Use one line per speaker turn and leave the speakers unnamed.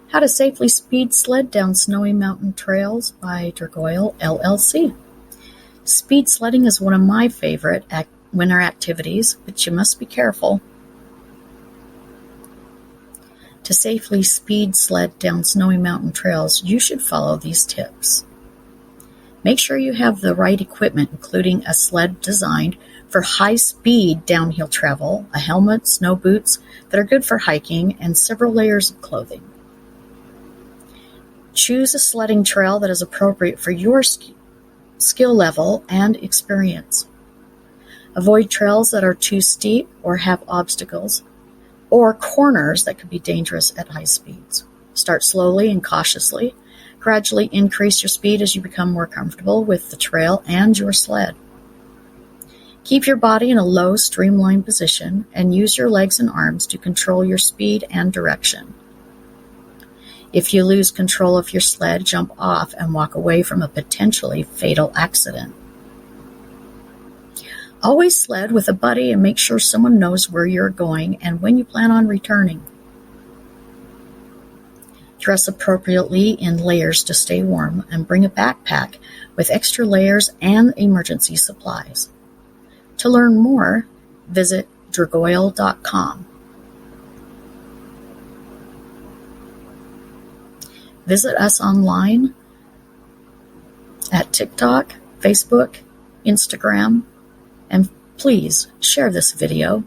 How to Safely Speed Sled Down Snowy Mountain Trails by Dragoyle, LLC. Speed sledding is one of my favorite winter activities, but you must be careful. To safely speed sled down snowy mountain trails, you should follow these tips. Make sure you have the right equipment, including a sled designed for high-speed downhill travel, a helmet, snow boots that are good for hiking, and several layers of clothing. Choose a sledding trail that is appropriate for your skill level and experience. Avoid trails that are too steep or have obstacles, or corners that could be dangerous at high speeds. Start slowly and cautiously. Gradually increase your speed as you become more comfortable with the trail and your sled. Keep your body in a low, streamlined position and use your legs and arms to control your speed and direction. If you lose control of your sled, jump off and walk away from a potentially fatal accident. Always sled with a buddy and make sure someone knows where you're going and when you plan on returning. Dress appropriately in layers to stay warm and bring a backpack with extra layers and emergency supplies. To learn more, visit Dragoyle.com. Visit us online at TikTok, Facebook, Instagram, and please share this video